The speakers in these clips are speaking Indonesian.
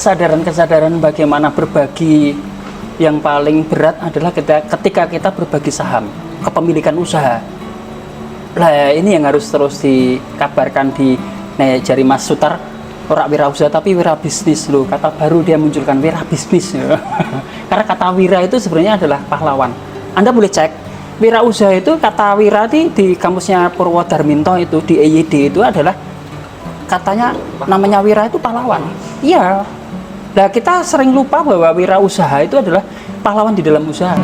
Kesadaran-kesadaran bagaimana berbagi yang paling berat adalah ketika kita berbagi saham, kepemilikan usaha. Lah ini yang harus terus dikabarkan jari Mas Sutar, ora wira usaha tapi wira bisnis loh. Kata baru dia munculkan wira bisnis. Karena kata wira itu sebenarnya adalah pahlawan. Anda boleh cek wira usaha itu, kata wira di kamusnya Purwodarminto itu di EYD itu adalah katanya namanya wira itu pahlawan. Iya. Nah, kita sering lupa bahwa wirausaha itu adalah pahlawan di dalam usaha.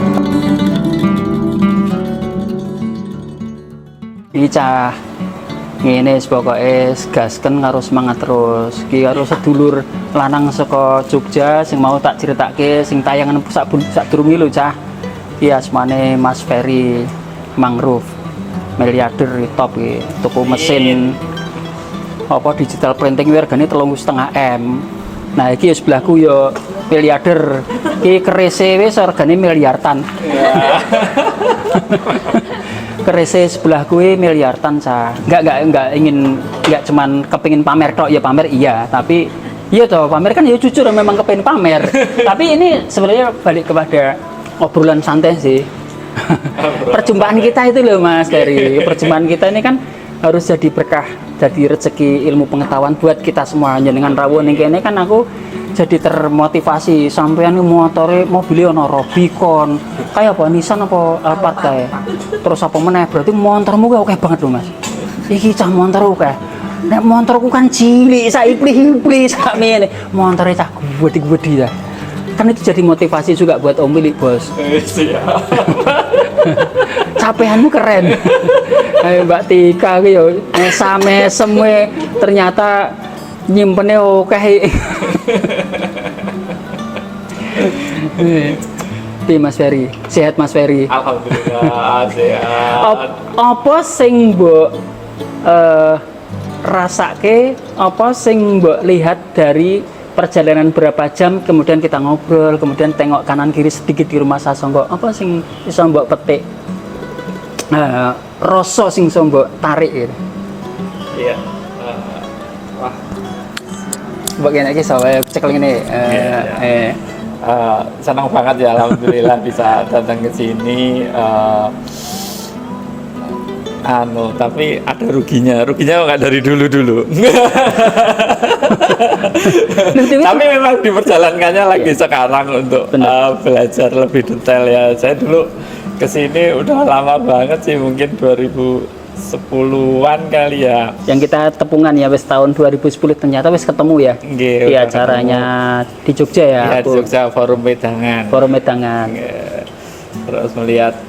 Iki cah ngene pokoke gasken karo semangat terus. Ki karo sedulur lanang saka Jogja sing mau tak critakake sing tayangan sak durunge lho cah. Iki asmane Mas Ferry Mangrove. Miliarder top iki. Tuku mesin apa digital printing regane 3,5 M. Nah, iki sebelahku yo miliarder. Iki kerese wis regane miliaran. Kerese sebelah kuwi miliaran cah. Enggak cuman kepengin pamer tok ya pamer iya, tapi iya toh pamer kan ya jujur memang kepengin pamer. Tapi ini sebenarnya balik kepada obrolan santai sih. Perjumpaan kita itu loh Mas Ferry. Perjumpaan kita ini kan harus jadi berkah, jadi rezeki ilmu pengetahuan buat kita semua. Dengan rawon yang kene kan aku jadi termotivasi. Sampean motore mobilnya ono Rubicon kayak apa Nissan apa Alphard kae, terus apa meneh berarti motormu oke banget loh Mas. Iki cah motor oke. Nek motorku kan cilik sak ipli-ipli sak mene, motore cah gede-gede ya. Kan itu jadi motivasi juga buat Om Milik bos. Siap. Capeanmu keren. Ayo Mbak Tika ki yo mesam-mesem ternyata nyimpennya oke. Mas Ferry, sehat Mas Ferry? Alhamdulillah sehat. Apa sing mbok rasake, apa sing mbok lihat dari perjalanan berapa jam kemudian kita ngobrol, kemudian tengok kanan kiri sedikit di rumah Sasongko, apa sing bisa mbok petik? Rasa sing iso mbok tarik gitu. Iya. Wah. Mbok kene iki sawe cekel ngene. Senang banget ya alhamdulillah bisa datang ke sini. Tapi ada ruginya nggak dari dulu. Tapi memang diperjalankannya lagi sekarang untuk belajar lebih detail ya. Saya dulu kesini udah lama banget sih, mungkin 2010-an kali ya. Yang kita tepungan ya wis tahun 2010 ternyata wis ketemu ya. Di acaranya di Jogja ya. Iya, di Jogja Forum Wedangan. Terus melihat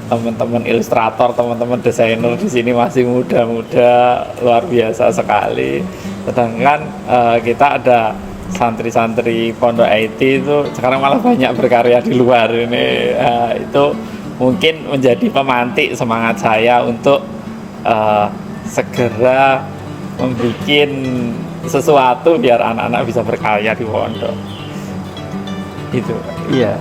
teman-teman ilustrator, teman-teman desainer di sini masih muda-muda, luar biasa sekali. Sedangkan kita ada santri-santri Pondok IT itu sekarang malah banyak berkarya di luar ini. Itu mungkin menjadi pemantik semangat saya untuk segera membuat sesuatu biar anak-anak bisa berkarya di pondok. Itu. Iya.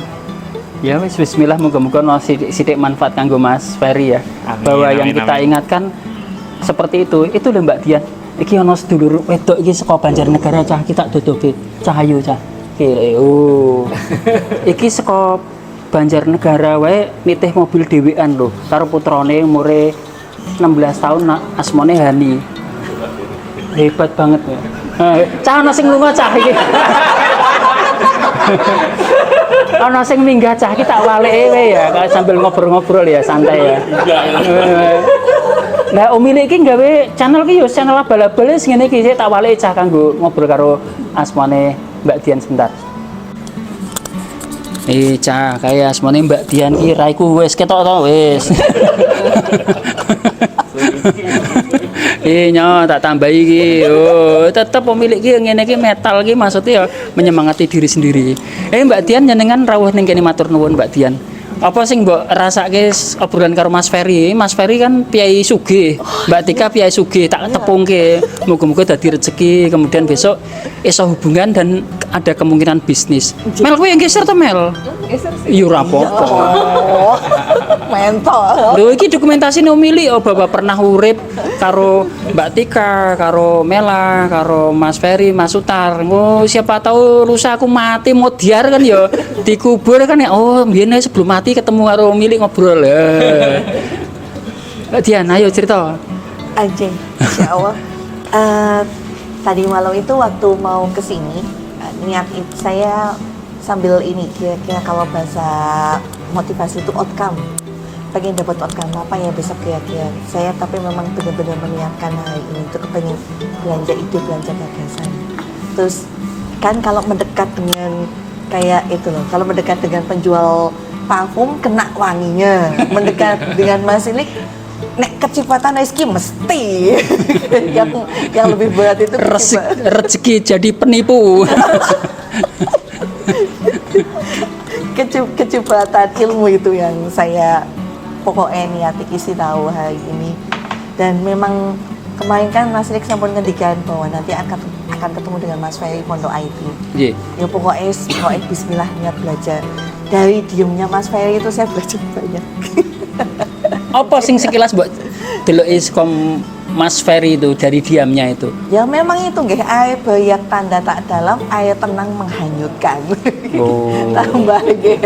Ya wis bismillah, moga-moga sidik manfaat kanggo Mas Ferry ya. Amin, bahwa yang kita ingatkan seperti itu lho Mbak Dian. Iki ono sedulur wedok iki saka Banjarnegara cah kita dodoke Cahayu cah. Iki saka Banjarnegara wae nitih mobil dhewean lho karo putrane umure 16 tahun asmane Hani. Hebat banget ya. Cah ana sing lunga cah iki. Ana sing minggah cah iki tak walike ya sambil ngobrol-ngobrol ya santai ya. Nah, Om Milik iki gawe channel ki yo channel abal-abal sing ngene iki tak walike cah kanggo ngobrol karo asmane Mbak Dian sebentar. Cah kaya asmane Mbak Dian ki raiku wis ketok to wis. Nyo tak tambahi iki. Tetep pemilik ki ngene iki metal ki maksudnya ya menyemangati diri sendiri. Mbak Dian jenengan rawuh ning kene matur nuwun Mbak Dian. Apa sing mbok rasake obrolan karo Mas Ferry? Mas Ferry kan piyai sugih, Mbak Tika piyai sugih, tak tepungke. Muga-muga dadi rezeki kemudian besok iso hubungan dan ada kemungkinan bisnis. Mel kowe yang geser to Mel? Geser sih. Iya ora apa-apa. Oh, mentol. Lho iki dokumentasi Omili oh Bapak pernah urip karo Mbak Tika, karo Mela, karo Mas Ferry, Mas Sutar. Oh, siapa tahu lusa aku mati mau diar kan ya dikubur kan ya. Oh, mbiyen sebelum mati ketemu karo Omili ngobrol. Dian, ayo cerita. Anjing, insya Allah. Tadi malam itu waktu mau kesini, niat itu saya sambil ini kira-kira kalau bahasa motivasi itu outcome, pengen dapat outcome apa ya besok kira-kira. Saya tapi memang benar-benar meniatkan hari ini itu pengen belanja ide, belanja gagasan. Terus kan kalau mendekat dengan kayak itu loh, kalau mendekat dengan penjual parfum kena wanginya, mendekat dengan Mas Ilik nek kecepatan rezeki mesti yang lebih berat itu Rezeki jadi penipu. kecepatan ilmu itu yang saya pokoknya niati isi tahu hari ini. Dan memang kemarin kan Mas Rik sampun ngendikan bahwa nanti akan ketemu dengan Mas Ferry Pondok IT. Iya. Ya pokoknya bismillah niat belajar. Dari diemnya Mas Ferry itu saya belajar banyak. Apa sing sekilas buat delok iskom Mas Ferry itu dari diamnya itu? Ya memang itu nggih air banyak tanda tak dalam, air tenang menghanyutkan. Oh. Tambah nggih.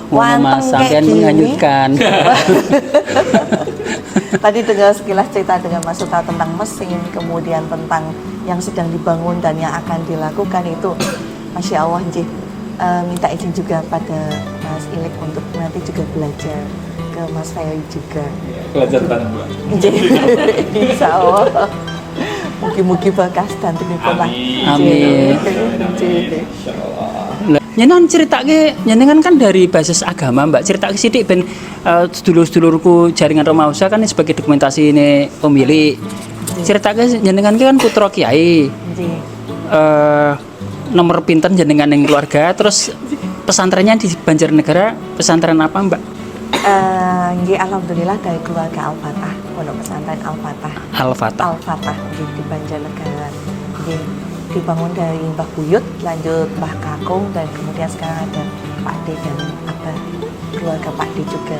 Mas Wanteng kayak sampean gini. menghanyutkan. Tadi dengar sekilas cerita dengan Mas Suta tentang mesin, kemudian tentang yang sedang dibangun dan yang akan dilakukan itu, Masya Allah, Nji. Minta izin juga pada Mas Ilik untuk nanti juga belajar ke Mas Ferry juga. Belajar bareng Bu. Nji. Insya Allah. Mugi-mugi bekas dan tenipun lah. Amin. Nji. Nyenan ceritake nyenengan kan dari basis agama Mbak ceritake sithik ben sedulur-sedulurku jaringan Romausa kan sebagai dokumentasi ini Omili. Ceritake nyenengan kan putra kiai. Nji. Nomor pinten jenengan yang keluarga terus pesantrennya di Banjarnegara pesantren apa Mbak? Nggih, alhamdulillah dari keluarga Al-Fatah, pondok pesantren Al-Fatah. Al-Fatah. Al-Fatah di Banjarnegara. Nggih, dibangun dari Mbah Buyut, lanjut Mbah Kakung, dan kemudian sekarang ada Pak D dan Abah, keluarga Pak D juga.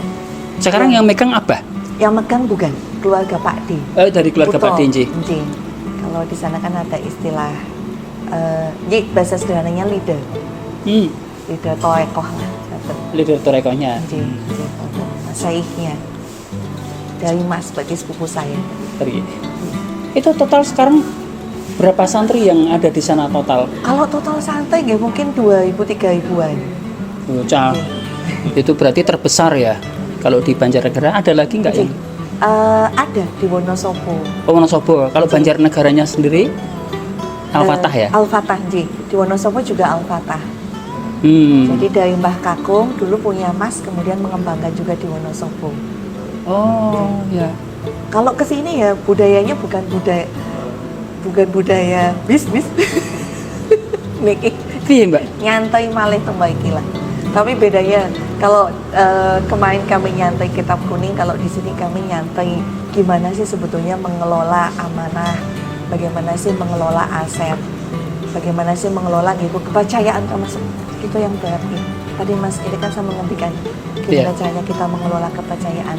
Sekarang yang megang apa? Yang megang bukan keluarga Pak D. Dari keluarga Puto. Pak D nggih. Nggih. Kalau di sana kan ada istilah, bahasa sederhananya leader, leader toekoh lah. Leader torekohnya. Nggih, Syekhnya dari Mas, berarti sepupu saya. Itu total sekarang berapa santri yang ada di sana total? Kalau total santai nggih mungkin 2.000-3.000-an. Bocah. Itu berarti terbesar ya. Kalau di Banjarnegara ada lagi nggak yang? Ada di Wonosobo. Wonosobo. Kalau Banjarnegaranya sendiri Al-Fatah ya? Al-Fatah, nggih. Di Wonosobo juga Al-Fatah. Hmm. Jadi dari Mbah Kakung dulu punya Mas, kemudian mengembangkan juga di Wonosobo. Oh, ya. Kalau ke sini ya budayanya bukan budaya bisnis. Niki Piye, Mbak? nyantai malih tembak iki lah. Tapi bedanya kalau kemarin kami nyantai kitab kuning, kalau di sini kami nyantai gimana sih sebetulnya mengelola amanah, bagaimana sih mengelola aset, bagaimana sih mengelola gitu kepercayaan termasuk itu yang berat nih. Tadi Mas ini kan sama menghentikan gimana caranya kita mengelola kepercayaan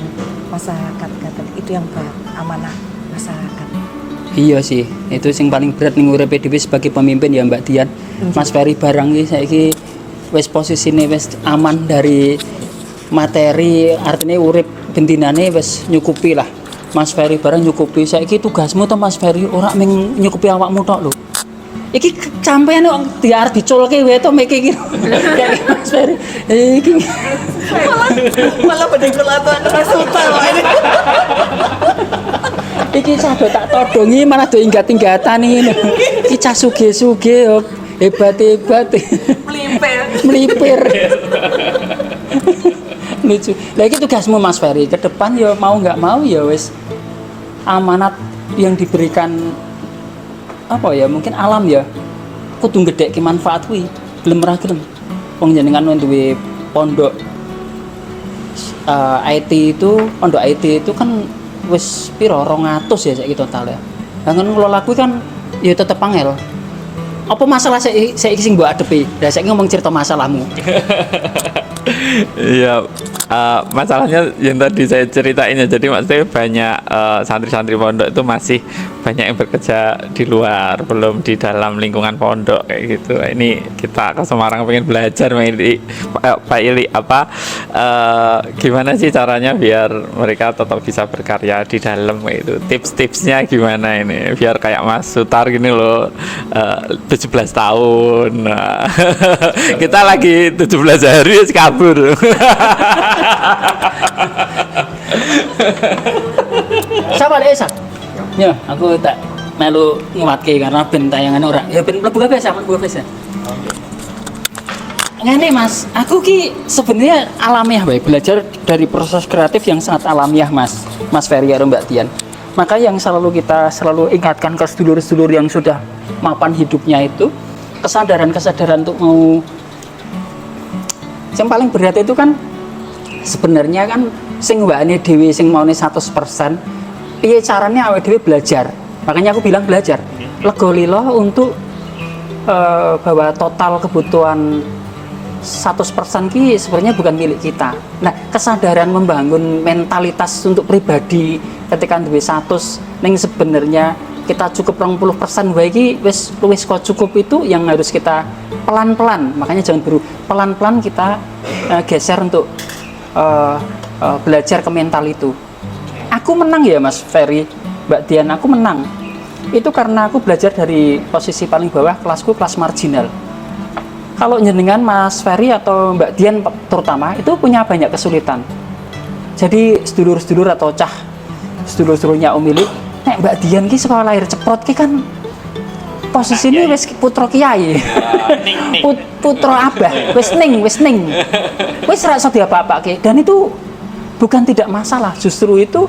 masyarakat, kata itu yang berat, amanah masyarakat. Iya sih, itu yang paling berat ning uripe dhewe sebagai pemimpin ya Mbak Dian. Mas Ferry barang iki saiki wis posisine wis aman dari materi, artinya urip bentinane wis nyukupi lah. Mas Ferry barang nyukupi. Saiki tugasmu to Mas Ferry ora mung nyukupi awakmu tok lho. Iki sampeyan kok diarep diculke wae to meke iki. Mas Ferry. Iki malah bedeng kelatuan Mas Suta kok ini. Iki sampe tak todongi malah do inggat-inggatan ngene. Iki cah sugih-sugih yo hebat-hebat. Melipir. Lucu. Lah iki tugasmu Mas Ferry ke depan ya mau nggak mau ya wis amanat yang diberikan apa ya mungkin alam ya kudu gedhekke manfaat kuwi gelem ora gelem wong jenengan duwe pondok IT itu pondok IT itu kan wis piro 200 ya saiki total ya. Lah ngelola kuwi kan ya tetep angel. Apa masalah saya sing mbok adepi? Lah saya ngomong cerita masalahmu. Iya, masalahnya yang tadi saya ceritain ya, jadi maksudnya banyak santri-santri pondok itu masih banyak yang bekerja di luar, belum di dalam lingkungan pondok kayak gitu. Ini kita ke Semarang pengen belajar Pak Ili gimana sih caranya biar mereka tetap bisa berkarya di dalam kayak itu. Tips-tipsnya gimana ini biar kayak Mas Sutar gini loh, 17 tahun. Nah, kita lagi 17 hari kabur. Siapa Esa? Ya, aku tak melu nguatke karena ben tayangan ora. Ya ben mlebu kabeh sama mlebu kabeh. Ngene Mas, aku ki sebenarnya alamiah bae, belajar dari proses kreatif yang sangat alamiah Mas. Mas Ferry karo Mbak Dian. Maka yang kita selalu ingatkan ke sedulur-sedulur yang sudah mapan hidupnya itu kesadaran untuk mau yang paling berat itu kan sebenarnya kan sing mbakane dhewe sing maune 100% piye caranya awake dhewe belajar. Makanya aku bilang belajar. Lego lilo untuk bahwa total kebutuhan 100% ki sebenarnya bukan milik kita. Nah, kesadaran membangun mentalitas untuk pribadi ketika duwe 100 ning sebenarnya kita cukup 20% wae iki wis kok cukup, itu yang harus kita pelan-pelan. Makanya jangan buru, pelan-pelan kita geser untuk belajar ke mental itu. Aku menang ya Mas Ferry, Mbak Dian, aku menang. Itu karena aku belajar dari posisi paling bawah, kelasku kelas marginal. Kalau jenengan Mas Ferry atau Mbak Dian terutama itu punya banyak kesulitan. Jadi sedulur-sedulur atau sedulur-sedulurnya Umili, nek Mbak Dian ki sekolah lahir ceprot ki kan posisi ini wis putra kiai. Putra abah, wis ning. Wis ra iso diapa-apake, dan itu bukan tidak masalah, justru itu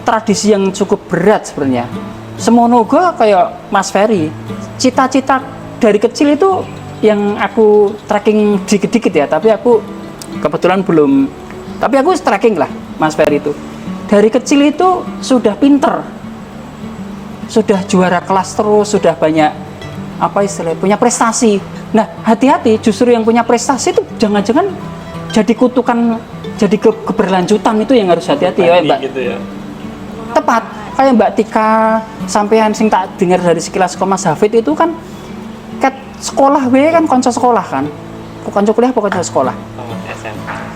tradisi yang cukup berat sebenarnya. Semono uga kayak Mas Ferry, cita-cita dari kecil itu yang aku tracking dikit-dikit ya, tapi aku kebetulan belum, tapi aku tracking lah Mas Ferry itu. Dari kecil itu sudah pinter, sudah juara kelas terus, sudah banyak apa istilahnya, punya prestasi. Nah, hati-hati, justru yang punya prestasi itu jangan-jangan jadi kutukan, jadi keberlanjutan, itu yang harus hati-hati ya Mbak. Gitu ya. Tepat, kayak Mbak Tika sampean sing tak dengar dari sekilas Mas Hafid itu kan sekolah kan konco sekolah kan, konco kuliah apa konco sekolah,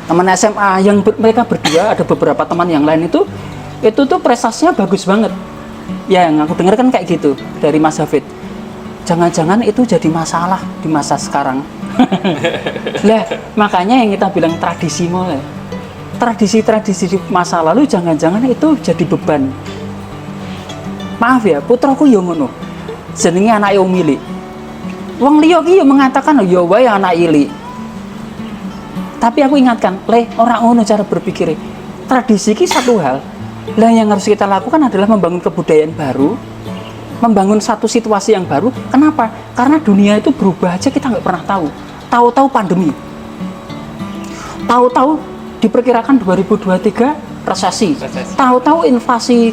teman SMA yang mereka berdua, ada beberapa teman yang lain itu tuh prestasinya bagus banget ya, yang aku dengar kan kayak gitu dari Mas Hafid. Jangan-jangan itu jadi masalah di masa sekarang. Lah makanya yang kita bilang tradisi mulai, tradisi-tradisi di masa lalu jangan-jangan itu jadi beban. Maaf ya, putraku yo ngono, jenenge anake Umili. Wong liya ki yo mengatakan yo wae anak Ili. Tapi aku ingatkan, orang ngono cara berpikir. Tradisi ki satu hal. Lah yang harus kita lakukan adalah membangun kebudayaan baru, membangun satu situasi yang baru. Kenapa? Karena dunia itu berubah aja kita nggak pernah tahu. Tahu-tahu pandemi. Tahu-tahu diperkirakan 2023 resesi. Tahu-tahu invasi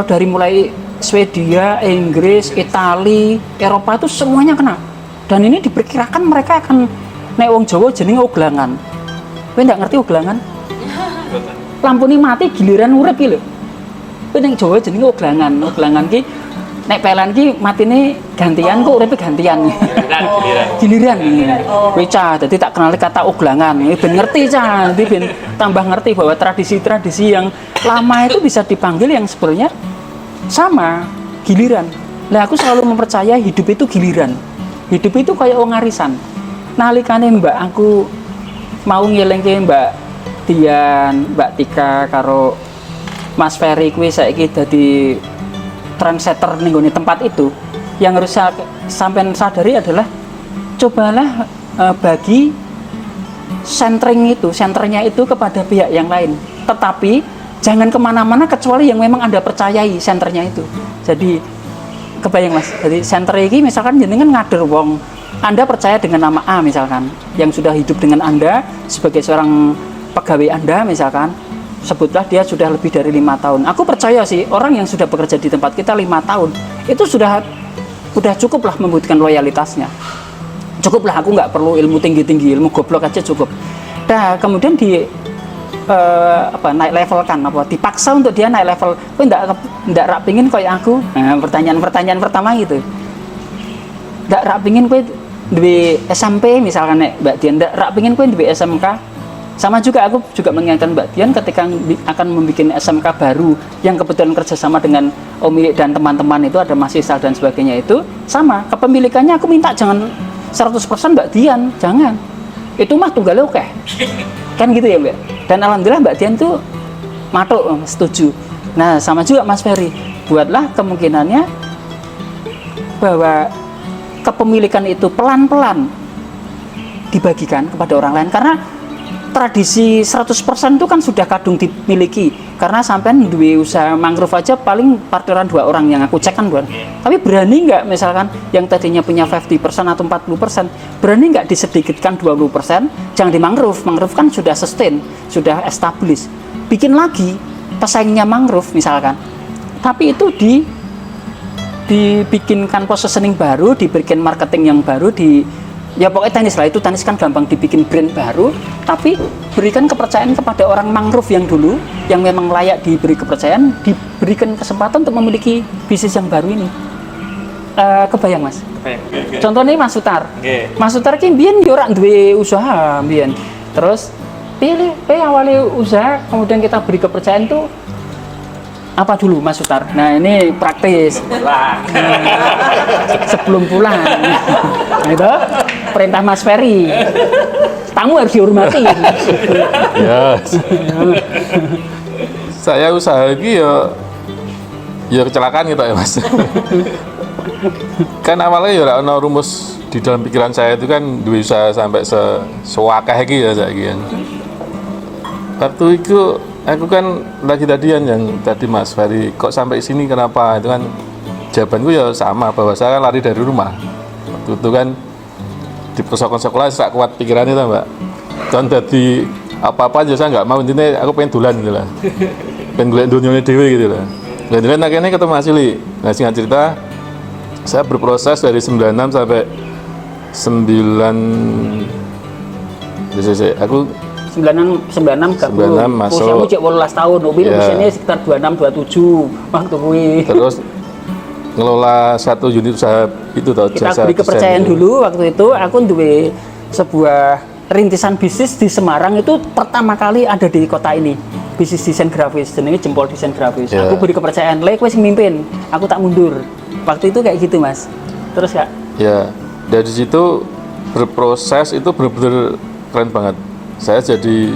dari mulai Swedia, Inggris, Italia, Eropa itu semuanya kena. Dan ini diperkirakan mereka akan nek wong Jawa jenenge oglangan. Kowe ndak ngerti oglangan? Lampu ini mati giliran urip ki lho. Kowe nek Jawa jenenge oglangan. Oglangan ki nek pelan ki matine gantian, kok uripe gantian. Giliran. Kowe cah, dadi tak kenal kata oglangan. Ben ngerti cah, nanti ben tambah ngerti bahwa tradisi-tradisi yang lama itu bisa dipanggil yang sebenarnya sama, giliran. Lah aku selalu mempercaya hidup itu giliran. Hidup itu kayak wong arisan. Nalikane Mbak aku mau ngelingke Mbak Dian, Mbak Tika karo Mas Ferry kuwi saiki dadi trendsetter ning nggone tempat itu, yang harus sampean sadari adalah cobalah bagi senternya itu kepada pihak yang lain. Tetapi jangan kemana-mana kecuali yang memang Anda percayai senternya itu. Jadi kebayang Mas, jadi senter ini misalkan jenengan ngader wong, Anda percaya dengan nama A misalkan, yang sudah hidup dengan Anda sebagai seorang pegawai Anda misalkan, sebutlah dia sudah lebih dari 5 tahun. Aku percaya sih orang yang sudah bekerja di tempat kita 5 tahun itu sudah udah cukup lah membuktikan loyalitasnya. Cukup lah, aku nggak perlu ilmu tinggi-tinggi, ilmu goblok aja cukup. Nah kemudian naik level kan, dipaksa untuk dia naik level. Kowe ndak rak pingin kayak aku. Nah, pertanyaan pertama gitu. Ndak rak pingin kowe duwe SMP misalkan nek Mbak Dian, ndak rak pingin kowe duwe SMK. Sama juga aku juga mengingatkan Mbak Dian ketika akan membuat SMK baru yang kebetulan kerjasama dengan Om Ilik dan teman-teman itu, ada Mas Isal dan sebagainya, itu sama kepemilikannya aku minta jangan 100% Mbak Dian, jangan. Itu mah tunggal oke. Kan gitu ya Mbak. Dan alhamdulillah Mbak Dian tuh matuk, setuju. Nah sama juga Mas Ferry, buatlah kemungkinannya bahwa kepemilikan itu pelan-pelan dibagikan kepada orang lain, karena tradisi 100% itu kan sudah kadung dimiliki, karena sampean duwe usaha mangrove aja paling parkiran 2 orang yang aku cek kan bukan. Tapi berani nggak misalkan yang tadinya punya 50% atau 40%, berani nggak disedikitkan 20%, jangan di mangrove kan sudah sustain, sudah established, bikin lagi pesaingnya mangrove misalkan, tapi itu dibikinkan positioning baru, diberikan marketing yang baru, ya pokoknya tenis lah, itu tenis kan gampang dibikin brand baru, tapi berikan kepercayaan kepada orang mangrove yang dulu, yang memang layak diberi kepercayaan, diberikan kesempatan untuk memiliki bisnis yang baru ini. Kebayang Mas? Kebayang. Contohnya Mas Sutar. Mas Sutar ki mbiyen yo ora duwe usaha mbiyen. Terus pilih awalnya usaha, kemudian kita beri kepercayaan tuh apa dulu Mas Sutar? Nah ini praktis. Sebelum pulang. Nah, itu perintah Mas Ferry. Tamu harus dihormati. Ya. Saya usaha lagi ya kecelakaan gitu ya Mas. Kan awalnya ya ono rumus di dalam pikiran saya itu kan duwe usaha sampai sewakah iki ya saiki kan. Waktu itu aku kan lagi tadian yang tadi Mas Ferry, kok sampai sini kenapa? Itu kan jawabanku ya sama, bahwa saya kan lari dari rumah. Waktu itu kan di sekolah sak kuat pikirannya tuh Mbak. Dan jadi apa-apa aja saya nggak mau, intinya aku pengen dulan gitu lah. Pengen golek dunyane dhewe gitu lah. Dan akhirnya ketemu Mas Ili. Nah singkat cerita, saya berproses dari 96 sampai 9 aku 96 gak 96 masuk. Usiamu cek 18 tahun, mobil usianya sekitar 26 27 waktu kuwi. Terus ngelola satu unit usaha itu tau, kita jasa beri kepercayaan desain. dulu. Waktu itu aku duwe sebuah rintisan bisnis di Semarang, itu pertama kali ada di kota ini, bisnis desain grafis, jenenge Jempol Desain Grafis. Yeah. Aku beri kepercayaan, kowe sing mimpin, aku tak mundur. Waktu itu kayak gitu Mas. Terus Kak? Ya, dari situ berproses itu benar-benar keren banget. Saya jadi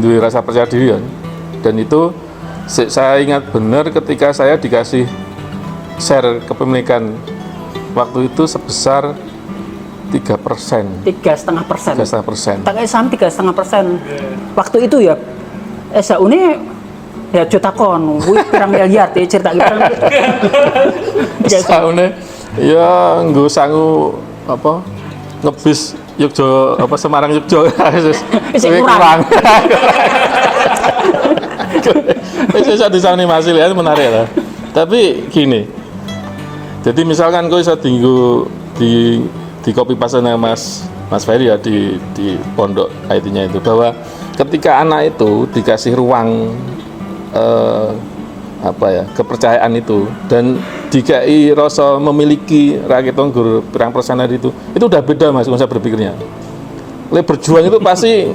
duwe rasa percaya diri kan. Dan itu saya ingat benar ketika saya dikasih share kepemilikan waktu itu sebesar 3%. 3,5%. 3,5%. Tak kayak saham 3,5%. Waktu itu ya, SAU-nya ya juta kon, wih pirang miliar ya cerita pirang. Saune ya nggo sangu apa ngebis Yogyo apa Semarang Yogyo Isih kurang. Wis iso disani Mas Ili, menarik lah. Tapi gini. Jadi misalkan kau bisa tinggu di copy paste Mas Ferry ya di pondok IT-nya itu, bahwa ketika anak itu dikasih ruang kepercayaan itu dan dikai rasa memiliki rakyat tonggur pirang persenan itu udah beda Mas konsep berpikirnya. Le berjuang itu pasti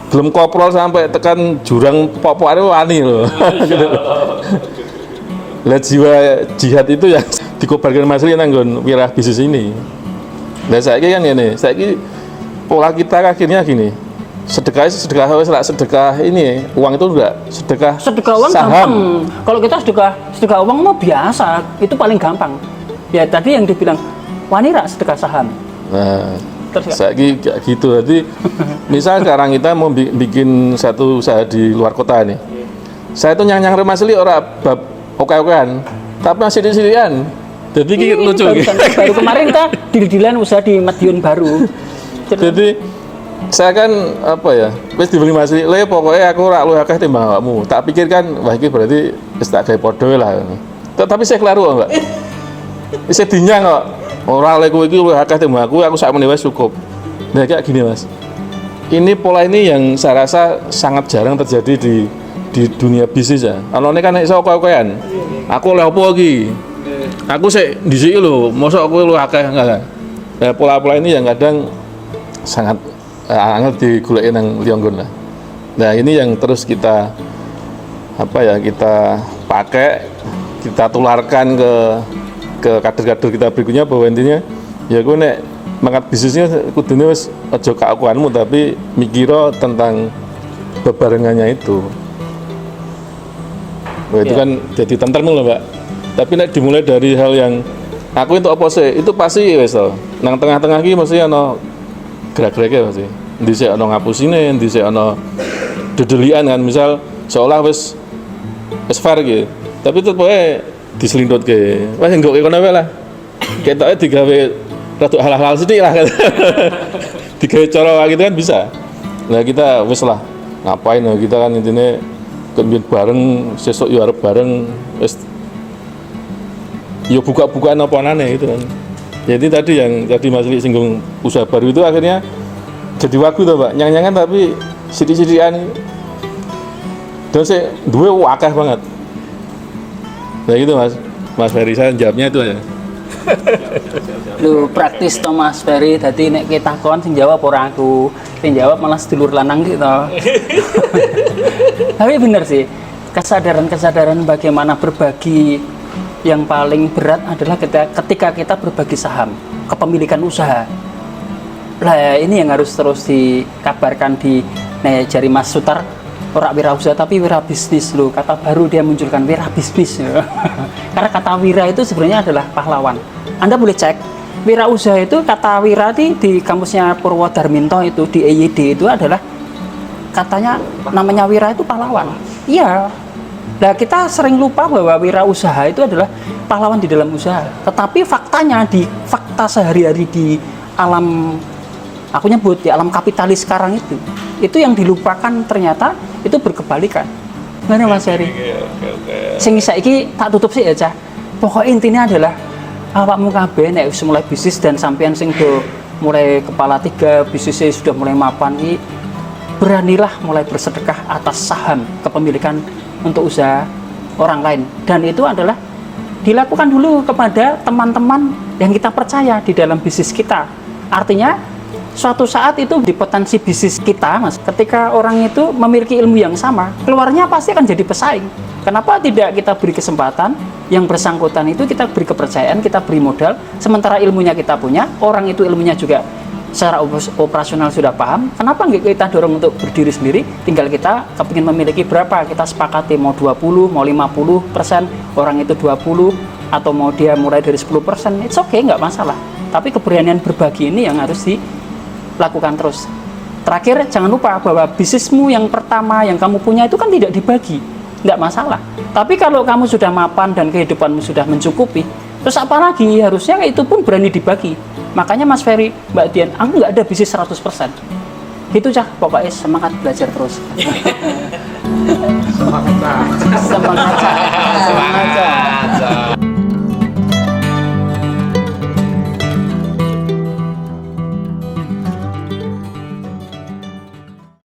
belum koprol sampai tekan jurang pokoknya wani loh. Lihat jiwa jihad itu yang dikobarkan Mas Ili nanggon wirah bisnis ini. Nah saya kan ini, pola kita akhirnya gini. Sedekah ini uang itu enggak sedekah uang saham. gampang. Kalau kita sedekah uang mah biasa, itu paling gampang. Ya tadi yang dibilang wanita sedekah saham. Nah, Terus, saya kayak gitu. Jadi misal sekarang kita mau bikin satu usaha di luar kota nih. Saya tuh nyang Mas Ili ora bab oke-okean, tapi masih disirian. Jadi lucu gitu. Baru kemarin kita deal-dealan usaha di Madiun baru. Jadi saya kan apa ya, wis dibeli Mas Ili, pokoknya aku ora luwih akeh timbang awakmu. Tak pikir kan, wah iki berarti wis tak gawe padha lah. Tapi saya kelaru enggak? Isih dinyang kok. Ora oleh kowe iki luwih akeh timbang aku sak meneh wis cukup. Nah kayak gini Mas. Ini pola ini yang saya rasa sangat jarang terjadi di dunia bisnis ya. Anone kan iso koyo-koyan. Aku oleh opo iki? Aku sik dhisik lho, mosok kowe luwih akeh enggak. Nah, pola-pola ini yang kadang sangat angel digoleki nang liyonggon lah. Nah, ini yang terus kita kita pakai, kita tularkan ke kader-kader kita berikutnya bahwa intinya ya gue nek mangkat bisnisnya kudune wis aja keakuanmu tapi mikiro tentang bebarengannya itu. Wah, itu kan jadi tentrem loh, Mbak. Tapi nek dimulai dari hal yang aku itu apa sih? Itu pasti wis to. Nang tengah-tengah iki mesti ana gerak-gerake pasti. Endi sik ana ngapusine, endi sik ana dedelian kan misal seolah wis fair gitu. Tapi tetep wae diselindutke. Wes nggokke kono wae lah. Ketoke digawe rada halal-halal sithik lah. Digawe cara gitu kan bisa. Nah kita wis lah ngapain ya kita kan intine kembali bareng sesuk yo arep bareng wis yo buka-bukaan apa anane gitu kan. Jadi tadi yang tadi Mas Wi singgung usaha baru itu akhirnya jadi wagu tuh Pak, nyang-nyangan tapi sidik-sidikan dan saya duwe wakah banget. Nah gitu Mas Ferry, saya jawabnya itu aja. Lu praktis to Mas Ferry, dadi nek kita kon sing jawab ora aku, sing jawab malah sedulur lanang gitu. Tapi bener sih, kesadaran bagaimana berbagi yang paling berat adalah ketika kita berbagi saham, kepemilikan usaha. Lah ini yang harus terus dikabarkan jari Mas Sutar, ora wirausaha tapi wira bisnis loh. Kata baru dia munculkan wira bisnis. Karena kata wira itu sebenarnya adalah pahlawan. Anda boleh cek wirausaha itu kata wira di kamusnya Purwodarminto itu di EYD itu adalah katanya namanya wira itu pahlawan. Iya. Nah kita sering lupa bahwa wirausaha itu adalah pahlawan di dalam usaha. Tetapi faktanya di fakta sehari-hari di alam aku nyebut di alam kapitalis sekarang itu yang dilupakan ternyata itu berkebalikan. Gimana Mas Heri? Sing saiki tak tutup sih ya Cah. Pokoknya intinya adalah awakmu kabeh nek wis mulai bisnis dan sampean sing do mulai kepala 3 bisnisnya sudah mulai mapan iki beranilah mulai bersedekah atas saham kepemilikan untuk usaha orang lain, dan itu adalah dilakukan dulu kepada teman-teman yang kita percaya di dalam bisnis kita. Artinya suatu saat itu di potensi bisnis kita Mas, ketika orang itu memiliki ilmu yang sama, keluarnya pasti akan jadi pesaing. Kenapa tidak kita beri kesempatan yang bersangkutan itu, kita beri kepercayaan, kita beri modal, sementara ilmunya kita punya, orang itu ilmunya juga secara operasional sudah paham, kenapa nggak kita dorong untuk berdiri sendiri, tinggal kita kepingin memiliki berapa, kita sepakati mau 20, mau 50%, orang itu 20, atau mau dia mulai dari 10%, it's okay, nggak masalah. Tapi keberanian berbagi ini yang harus dilakukan terus. Terakhir, jangan lupa bahwa bisnismu yang pertama yang kamu punya itu kan tidak dibagi, nggak masalah. Tapi kalau kamu sudah mapan dan kehidupanmu sudah mencukupi, terus apa lagi, harusnya itu pun berani dibagi. Makanya Mas Ferry, Mbak Dian, aku nggak ada bisnis 100%. Gitu Cah, pokoknya semangat belajar terus. Semangat Cah.